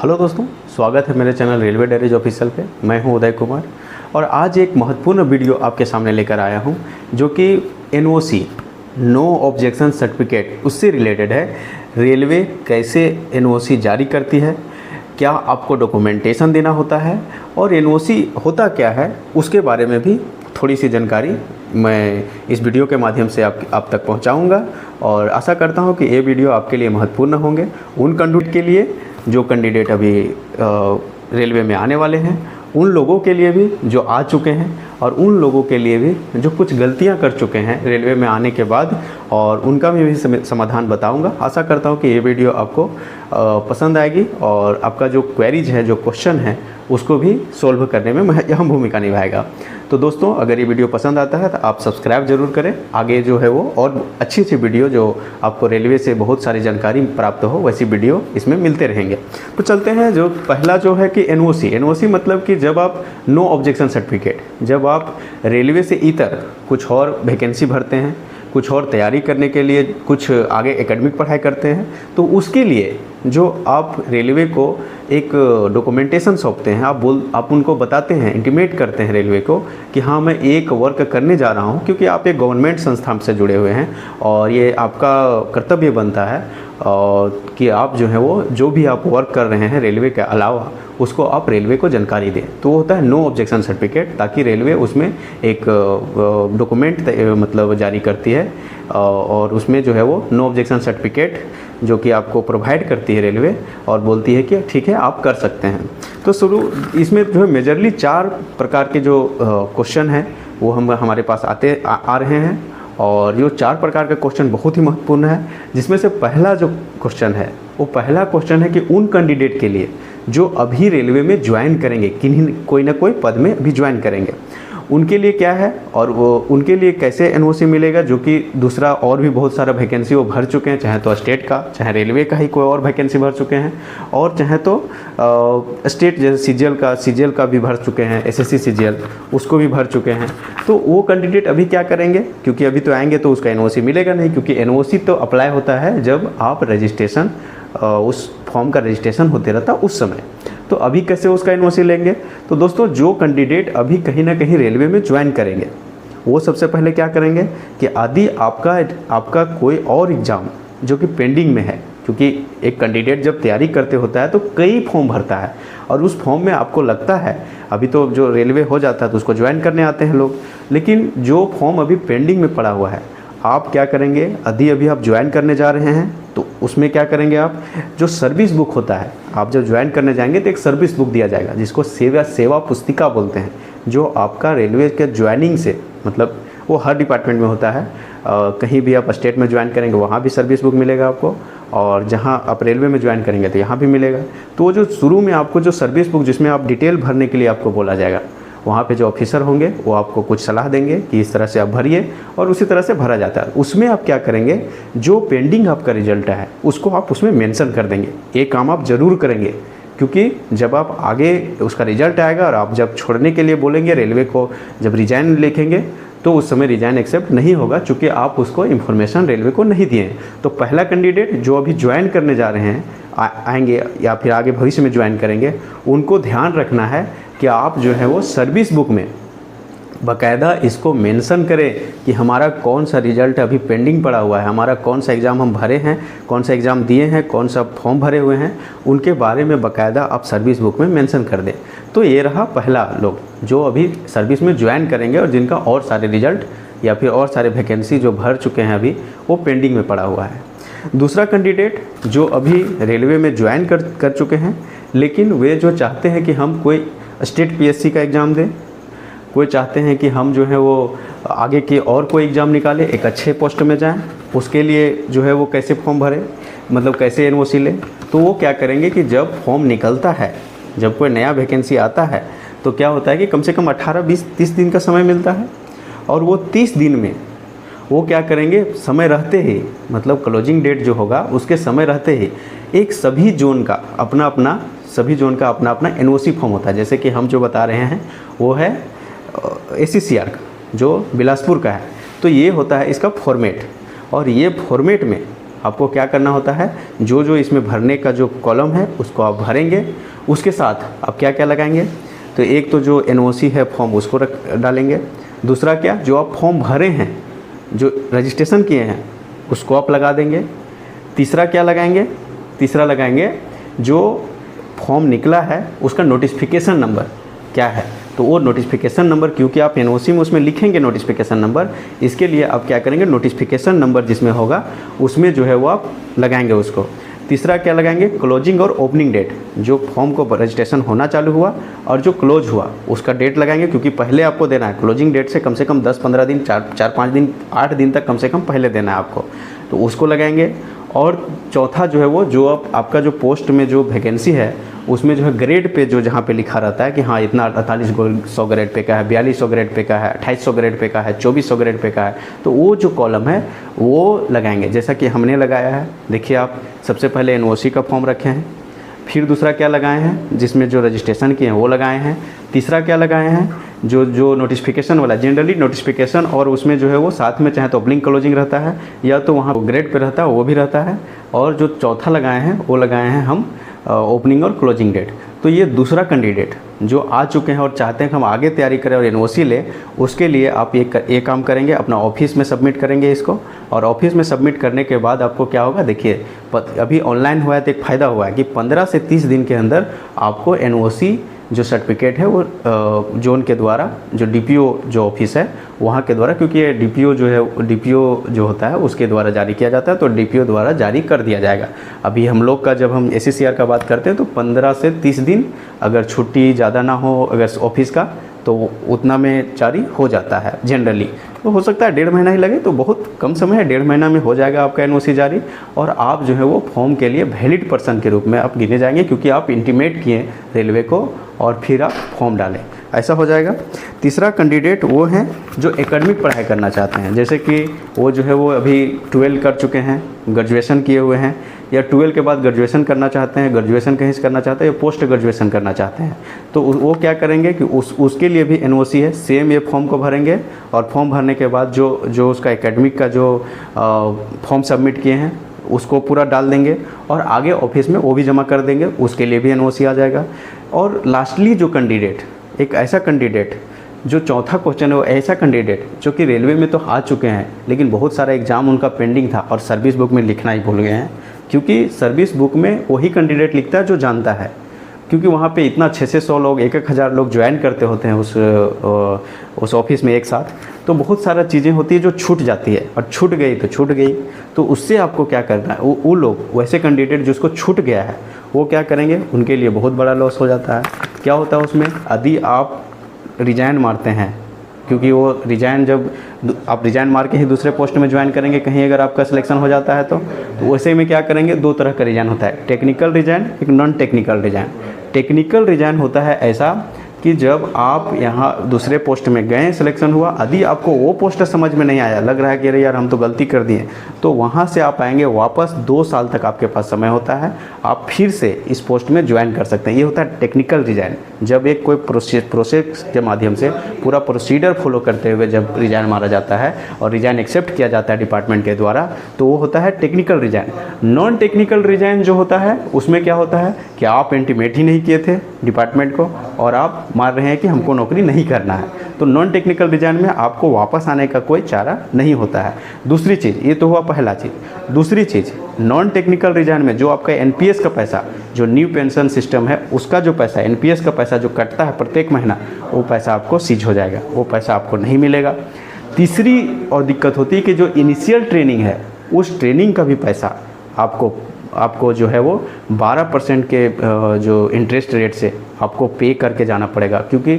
Hello दोस्तों, स्वागत है मेरे चैनल रेलवे डायरीज ऑफिशियल पे। मैं हूं उदय कुमार और आज एक महत्वपूर्ण वीडियो आपके सामने लेकर आया हूं जो कि NOC नो ऑब्जेक्शन सर्टिफिकेट उससे रिलेटेड है। रेलवे कैसे NOC जारी करती है, क्या आपको डॉक्यूमेंटेशन देना होता है और NOC होता क्या है, उसके बारे में भी थोड़ी सी जानकारी मैं इस वीडियो के माध्यम से आप तक पहुंचाऊंगा। और आशा करता हूं कि ये वीडियो आपके लिए महत्वपूर्ण होंगे, उन कैंडिडेट के लिए जो कैंडिडेट अभी रेलवे में आने वाले हैं, उन लोगों के लिए भी जो आ चुके हैं और उन लोगों के लिए भी जो कुछ गलतियां कर चुके हैं रेलवे में आने के बाद, और उनका भी समाधान बताऊंगा। आशा करता हूं कि ये वीडियो आपको पसंद आएगी और आपका जो क्वेरीज है, जो क्वेश्चन है, उसको भी सोल्व करने में अहम भूमिका निभाएगा। तो दोस्तों, अगर ये वीडियो पसंद आता है तो आप सब्सक्राइब जरूर करें। आगे जो है वो और अच्छी वीडियो जो आपको रेलवे से बहुत सारी जानकारी प्राप्त हो, वैसी वीडियो इसमें मिलते रहेंगे। तो चलते हैं, जो पहला जो है कि NOC मतलब कि जब आप नो ऑब्जेक्शन सर्टिफिकेट, जब आप रेलवे से इतर कुछ और वैकेंसी भरते हैं, कुछ और तैयारी करने के लिए कुछ आगे एकेडमिक पढ़ाई करते हैं, तो उसके लिए जो आप रेलवे को एक डॉक्यूमेंटेशन सौंपते हैं, आप उनको बताते हैं, इंटीमेट करते हैं रेलवे को कि हाँ, मैं एक वर्क करने जा रहा हूँ, क्योंकि आप एक गवर्नमेंट संस्था से जुड़े हुए हैं और ये आपका कर्तव्य बनता है और कि आप जो है वो जो भी आप वर्क कर रहे हैं रेलवे के अलावा, उसको आप रेलवे को जानकारी दें। तो वो होता है नो ऑब्जेक्शन सर्टिफिकेट, ताकि रेलवे उसमें एक डॉक्यूमेंट मतलब जारी करती है और उसमें जो है वो नो ऑब्जेक्शन सर्टिफिकेट जो कि आपको प्रोवाइड करती है रेलवे, और बोलती है कि ठीक है, आप कर सकते हैं। तो इसमें जो है मेजरली 4 प्रकार के जो क्वेश्चन हैं वो हमारे पास आ रहे हैं, और जो 4 प्रकार का क्वेश्चन बहुत ही महत्वपूर्ण है। जिसमें से पहला जो क्वेश्चन है, वो पहला क्वेश्चन है कि उन कैंडिडेट के लिए जो अभी रेलवे में ज्वाइन करेंगे, कोई ना कोई पद में अभी ज्वाइन करेंगे, उनके लिए क्या है और वो उनके लिए कैसे NOC मिलेगा, जो कि दूसरा और भी बहुत सारा वैकेंसी वो भर चुके हैं, चाहे तो स्टेट का, चाहे रेलवे का ही कोई और वैकेंसी भर चुके हैं, और चाहे तो स्टेट जैसे CGL का भी भर चुके हैं, SSC CGL उसको भी भर चुके हैं। तो वो कैंडिडेट अभी क्या करेंगे, क्योंकि अभी तो आएंगे तो उसका NOC मिलेगा नहीं, क्योंकि NOC तो अप्लाई होता है जब आप रजिस्ट्रेशन, उस फॉर्म का रजिस्ट्रेशन होते रहता उस समय। तो अभी कैसे उसका NOC लेंगे? तो दोस्तों, जो कैंडिडेट अभी कहीं ना कहीं रेलवे में ज्वाइन करेंगे, वो सबसे पहले क्या करेंगे कि यदि आपका कोई और एग्ज़ाम जो कि पेंडिंग में है, क्योंकि एक कैंडिडेट जब तैयारी करते होता है तो कई फॉर्म भरता है, और उस फॉर्म में आपको लगता है, अभी तो जो रेलवे हो जाता है तो उसको ज्वाइन करने आते हैं लोग, लेकिन जो फॉर्म अभी पेंडिंग में पड़ा हुआ है, आप क्या करेंगे? यदि अभी आप ज्वाइन करने जा रहे हैं तो उसमें क्या करेंगे आप? जो सर्विस बुक होता है, आप जब ज्वाइन करने जाएंगे तो एक सर्विस बुक दिया जाएगा, जिसको सेवा पुस्तिका बोलते हैं, जो आपका रेलवे के ज्वाइनिंग से, मतलब वो हर डिपार्टमेंट में होता है। कहीं भी आप स्टेट में ज्वाइन करेंगे वहाँ भी सर्विस बुक मिलेगा आपको, और जहाँ आप रेलवे में ज्वाइन करेंगे तो यहाँ भी मिलेगा। तो वो जो शुरू में आपको जो सर्विस बुक, जिसमें आप डिटेल भरने के लिए आपको बोला जाएगा, वहाँ पे जो ऑफिसर होंगे वो आपको कुछ सलाह देंगे कि इस तरह से आप भरिए, और उसी तरह से भरा जाता है। उसमें आप क्या करेंगे? जो पेंडिंग आपका रिजल्ट है उसको आप उसमें मेंशन कर देंगे। ये काम आप ज़रूर करेंगे, क्योंकि जब आप आगे उसका रिजल्ट आएगा और आप जब छोड़ने के लिए बोलेंगे रेलवे को, जब रिजाइन लिखेंगे, तो उस समय रिजाइन एक्सेप्ट नहीं होगा, चूँकि आप उसको इन्फॉर्मेशन रेलवे को नहीं दिए हैं। तो पहला कैंडिडेट जो अभी ज्वाइन करने जा रहे हैं, आएंगे या फिर आगे भविष्य में ज्वाइन करेंगे, उनको ध्यान रखना है कि आप जो है वो सर्विस बुक में बाकायदा इसको मेंशन करें कि हमारा कौन सा रिजल्ट अभी पेंडिंग पड़ा हुआ है, हमारा कौन सा एग्ज़ाम हम भरे हैं, कौन सा एग्ज़ाम दिए हैं, कौन सा फॉर्म भरे हुए हैं, उनके बारे में बाकायदा आप सर्विस बुक में मेंशन कर दें। तो ये रहा पहला लोग जो अभी सर्विस में ज्वाइन करेंगे और जिनका और सारे रिजल्ट या फिर और सारे वैकेंसी जो भर चुके हैं अभी, वो पेंडिंग में पड़ा हुआ है। दूसरा कैंडिडेट जो अभी रेलवे में ज्वाइन कर चुके हैं, लेकिन वे जो चाहते हैं कि हम कोई स्टेट PSC का एग्ज़ाम दें, कोई चाहते हैं कि हम जो है वो आगे के और कोई एग्ज़ाम निकालें, एक अच्छे पोस्ट में जाएं, उसके लिए जो है वो कैसे फॉर्म भरें, मतलब कैसे NOC लें। तो वो क्या करेंगे कि जब फॉर्म निकलता है, जब कोई नया वैकेंसी आता है, तो क्या होता है कि कम से कम 18, 20, 30 दिन का समय मिलता है, और वो 30 दिन में वो क्या करेंगे? समय रहते ही, मतलब क्लोजिंग डेट जो होगा उसके समय रहते ही, एक सभी जोन का अपना अपना NOC फॉर्म होता है। जैसे कि हम जो बता रहे हैं वो है ACCR का, जो बिलासपुर का है। तो ये होता है इसका फॉर्मेट, और ये फॉर्मेट में आपको क्या करना होता है, जो जो इसमें भरने का जो कॉलम है उसको आप भरेंगे। उसके साथ आप क्या क्या लगाएंगे, तो एक तो जो NOC है फॉर्म उसको डालेंगे। दूसरा क्या, जो आप फॉर्म भरे हैं, जो रजिस्ट्रेशन किए हैं उसको आप लगा देंगे। तीसरा क्या लगाएंगे, तीसरा लगाएंगे जो फॉर्म निकला है उसका नोटिफिकेशन नंबर क्या है, तो वो नोटिफिकेशन नंबर, क्योंकि आप NOC में उसमें लिखेंगे नोटिफिकेशन नंबर, इसके लिए आप क्या करेंगे, नोटिफिकेशन नंबर जिसमें होगा उसमें जो है वो आप लगाएंगे उसको। तीसरा क्या लगाएंगे, क्लोजिंग और ओपनिंग डेट, जो फॉर्म को रजिस्ट्रेशन होना चालू हुआ और जो क्लोज हुआ उसका डेट लगाएंगे, क्योंकि पहले आपको देना है क्लोजिंग डेट से कम 10-15 दिन, 4-5 दिन, 8 दिन तक कम से कम पहले देना है आपको, तो उसको लगाएंगे। और चौथा जो है वो, जो आपका जो पोस्ट में जो वैकेंसी है उसमें जो है ग्रेड पे, जो जहाँ पे लिखा रहता है कि हाँ इतना 4800 ग्रेड पे का है, 4200 ग्रेड पे का है, 2800 ग्रेड पे का है, 2400 ग्रेड पे का है, तो वो जो कॉलम है वो लगाएंगे, जैसा कि हमने लगाया है। देखिए आप सबसे पहले NOC का फॉर्म रखे हैं, फिर दूसरा क्या लगाए हैं, जिसमें जो रजिस्ट्रेशन किए हैं वो लगाए हैं। तीसरा क्या लगाए हैं, जो नोटिफिकेशन वाला, जनरली नोटिफिकेशन और उसमें जो है वो साथ में चाहे तो ओपनिंग क्लोजिंग रहता है या तो वहाँ ग्रेड पे रहता है वो भी रहता है। और जो चौथा लगाए हैं वो लगाए हैं हम ओपनिंग और क्लोजिंग डेट। तो ये दूसरा कैंडिडेट जो आ चुके हैं और चाहते हैं कि हम आगे तैयारी करें और NOC ले, उसके लिए आप एक काम करेंगे, अपना ऑफिस में सबमिट करेंगे इसको। और ऑफिस में सबमिट करने के बाद आपको क्या होगा, देखिए अभी ऑनलाइन हुआ है तो एक फ़ायदा हुआ है कि 15 से 30 दिन के अंदर आपको NOC जो सर्टिफिकेट है वो जोन के द्वारा, जो DPO जो ऑफिस है वहाँ के द्वारा, क्योंकि ये DPO जो है, DPO जो होता है उसके द्वारा जारी किया जाता है, तो DPO द्वारा जारी कर दिया जाएगा। अभी हम लोग का, जब हम SCCR का बात करते हैं तो 15 से 30 दिन, अगर छुट्टी ज़्यादा ना हो अगर ऑफिस का, तो उतना में जारी हो जाता है जनरली। तो हो सकता है 1.5 महीना ही लगे, तो बहुत कम समय है, 1.5 महीना में हो जाएगा आपका NOC जारी। और आप जो है वो फॉर्म के लिए वैलिड पर्सन के रूप में आप गिने जाएंगे, क्योंकि आप इंटीमेट किए रेलवे को और फिर आप फॉर्म डालें, ऐसा हो जाएगा। तीसरा कैंडिडेट वो हैं जो एकेडमिक पढ़ाई करना चाहते हैं, जैसे कि वो जो है वो अभी 12 कर चुके हैं, ग्रेजुएशन किए हुए हैं, या 12 के बाद ग्रेजुएशन करना चाहते हैं, ग्रेजुएशन कहीं से करना चाहते हैं या पोस्ट ग्रेजुएशन करना चाहते हैं, तो वो क्या करेंगे कि उसके लिए भी NOC है, सेम ये फॉर्म को भरेंगे। और फॉर्म भरने के बाद जो उसका एकेडमिक का जो फॉर्म सबमिट किए हैं उसको पूरा डाल देंगे और आगे ऑफिस में वो भी जमा कर देंगे, उसके लिए भी NOC आ जाएगा। और लास्टली जो कैंडिडेट, एक ऐसा कैंडिडेट जो चौथा क्वेश्चन है, वो ऐसा कैंडिडेट जो कि रेलवे में तो आ चुके हैं लेकिन बहुत सारा एग्ज़ाम उनका पेंडिंग था और सर्विस बुक में लिखना ही भूल गए हैं, क्योंकि सर्विस बुक में वही कैंडिडेट लिखता है जो जानता है, क्योंकि वहाँ पे इतना 600 लोग, 1,000 लोग ज्वाइन करते होते हैं उस ऑफिस में एक साथ, तो बहुत सारा चीज़ें होती है जो छूट जाती है, और छूट गई तो छूट गई। तो उससे आपको क्या करना है, वो लोग, वैसे कैंडिडेट जिसको छूट गया है वो क्या करेंगे, उनके लिए बहुत बड़ा लॉस हो जाता है। क्या होता है उसमें, यदि आप रिजाइन मारते हैं, क्योंकि वो रिजाइन, जब आप रिजाइन मार के ही दूसरे पोस्ट में ज्वाइन करेंगे कहीं, अगर आपका सिलेक्शन हो जाता है तो वैसे में क्या करेंगे, 2 तरह का रिजाइन होता है, टेक्निकल रिजाइन, एक non technical resign. Technical resign होता है ऐसा कि जब आप यहाँ दूसरे पोस्ट में गए, सिलेक्शन हुआ, यदि आपको वो पोस्ट समझ में नहीं आया, लग रहा है कि अरे यार हम तो गलती कर दिए, तो वहाँ से आप आएंगे वापस, 2 साल तक आपके पास समय होता है, आप फिर से इस पोस्ट में ज्वाइन कर सकते हैं। ये होता है टेक्निकल रिजाइन। जब एक कोई प्रोसेस के माध्यम से पूरा प्रोसीजर फॉलो करते हुए जब रिजाइन मारा जाता है और रिजाइन एक्सेप्ट किया जाता है डिपार्टमेंट के द्वारा, तो वो होता है technical resign. Non technical resign जो होता है उसमें क्या होता है कि आप इंटीमेट ही नहीं किए थे डिपार्टमेंट को और आप मान रहे हैं कि हमको नौकरी नहीं करना है, तो नॉन टेक्निकल रिजाइन में आपको वापस आने का कोई चारा नहीं होता है। दूसरी चीज़, ये तो हुआ पहला चीज़। दूसरी चीज़, नॉन टेक्निकल रिजाइन में जो आपका NPS का पैसा, जो न्यू पेंशन सिस्टम है उसका जो पैसा, NPS का पैसा जो कटता है प्रत्येक महीना, वो पैसा आपको सीज हो जाएगा, वो पैसा आपको नहीं मिलेगा। तीसरी और दिक्कत होती है कि जो इनिशियल ट्रेनिंग है उस ट्रेनिंग का भी पैसा आपको जो है वो 12% के जो इंटरेस्ट रेट से आपको पे करके जाना पड़ेगा, क्योंकि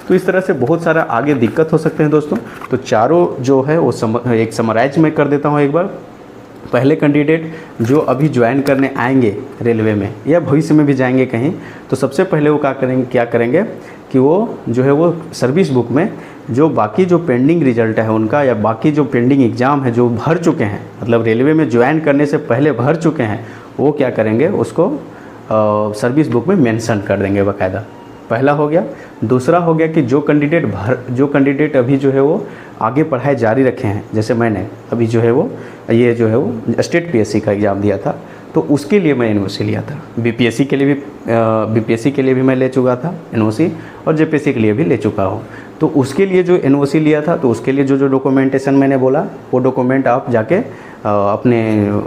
तो इस तरह से बहुत सारा आगे दिक्कत हो सकते हैं दोस्तों। तो चारों जो है वो एक समराइज में कर देता हूँ एक बार। पहले कैंडिडेट जो अभी ज्वाइन करने आएंगे रेलवे में या भविष्य में भी जाएंगे कहीं, तो सबसे पहले वो क्या करेंगे कि वो जो है वो सर्विस बुक में जो बाकी जो पेंडिंग रिजल्ट है उनका, या बाकी जो पेंडिंग एग्ज़ाम है जो भर चुके हैं, मतलब रेलवे में ज्वाइन करने से पहले भर चुके हैं, वो क्या करेंगे, उसको सर्विस बुक में मेंशन कर देंगे बाकायदा। पहला हो गया। दूसरा हो गया कि जो कैंडिडेट अभी जो है वो आगे पढ़ाई जारी रखे हैं, जैसे मैंने अभी जो है वो स्टेट पीएससी का एग्ज़ाम दिया था, तो उसके लिए मैं एनओसी लिया था। बीपीएससी के लिए भी मैं ले चुका था एनओसी, और जेपीएससी के लिए भी ले चुका हूँ। तो उसके लिए जो एनओसी लिया था, तो उसके लिए जो डॉक्यूमेंटेशन मैंने बोला, वो डॉक्यूमेंट आप जाके अपने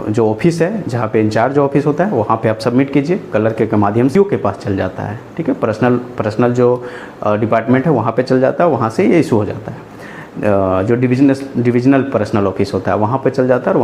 जो ऑफिस है, जहाँ पे इंचार्ज ऑफिस होता है, वहाँ पे आप सबमिट कीजिए। कलर के माध्यम से के पास चल जाता है, ठीक है। पर्सनल जो डिपार्टमेंट है वहाँ पे चल जाता है, वहाँ से ये इशू हो जाता है। जो डिविजनल पर्सनल ऑफिस होता है वहाँ पे चल जाता है, और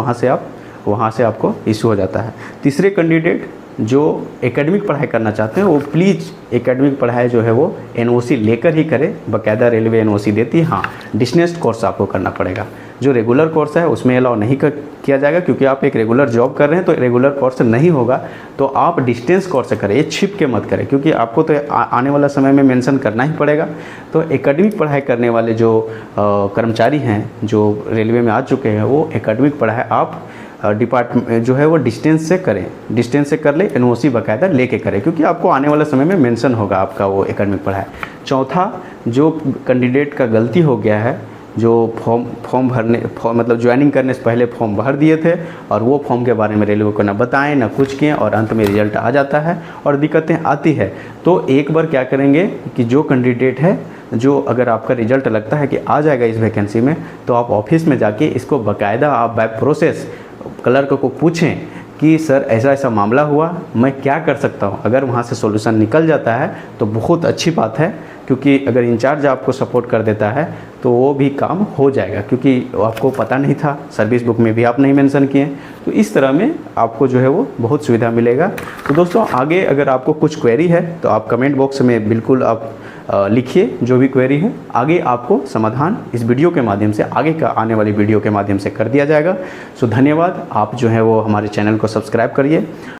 वहाँ से आपको इशू हो जाता है। तीसरे कैंडिडेट जो एकेडमिक पढ़ाई करना चाहते हैं, वो प्लीज़ एकेडमिक पढ़ाई जो है वो एनओसी लेकर ही करें। बाकायदा रेलवे एनओसी देती है। हाँ, डिस्टेंस कोर्स आपको करना पड़ेगा। जो रेगुलर कोर्स है उसमें अलाउ नहीं किया जाएगा, क्योंकि आप एक रेगुलर जॉब कर रहे हैं, तो रेगुलर कोर्स नहीं होगा। तो आप डिस्टेंस कोर्स करें, ये छिप के मत करें, क्योंकि आपको तो आने वाला समय में मेंशन करना ही पड़ेगा। तो एकेडमिक पढ़ाई करने वाले जो कर्मचारी हैं, जो रेलवे में आ चुके हैं, वो एकेडमिक पढ़ाई आप डिपार्टमेंट जो है वो डिस्टेंस से करें, डिस्टेंस से कर ले, एनओसी बाकायदा लेके करें, क्योंकि आपको आने वाले समय में मेंशन होगा आपका वो एकेडमिक पढ़ाई। चौथा, जो कैंडिडेट का गलती हो गया है, जो फॉर्म मतलब ज्वाइनिंग करने से पहले फॉर्म भर दिए थे, और वो फॉर्म के बारे में रेलवे को ना बताएं ना कुछ किए, और अंत में रिजल्ट आ जाता है और दिक्कतें आती है। तो एक बार क्या करेंगे कि जो कैंडिडेट है, जो अगर आपका रिजल्ट लगता है कि आ जाएगा इस वैकेंसी में, तो आप ऑफिस में जाके इसको बाकायदा आप बाय प्रोसेस क्लर्क को पूछें कि सर ऐसा ऐसा मामला हुआ, मैं क्या कर सकता हूँ। अगर वहाँ से सॉल्यूशन निकल जाता है तो बहुत अच्छी बात है, क्योंकि अगर इंचार्ज आपको सपोर्ट कर देता है तो वो भी काम हो जाएगा, क्योंकि आपको पता नहीं था, सर्विस बुक में भी आप नहीं मेंशन किए। तो इस तरह में आपको जो है वो बहुत सुविधा मिलेगा। तो दोस्तों, आगे अगर आपको कुछ क्वेरी है तो आप कमेंट बॉक्स में बिल्कुल आप लिखिए, जो भी क्वेरी है। आगे आपको समाधान इस वीडियो के माध्यम से, आगे का आने वाली वीडियो के माध्यम से कर दिया जाएगा। सो धन्यवाद। आप जो है वो हमारे चैनल को सब्सक्राइब करिए।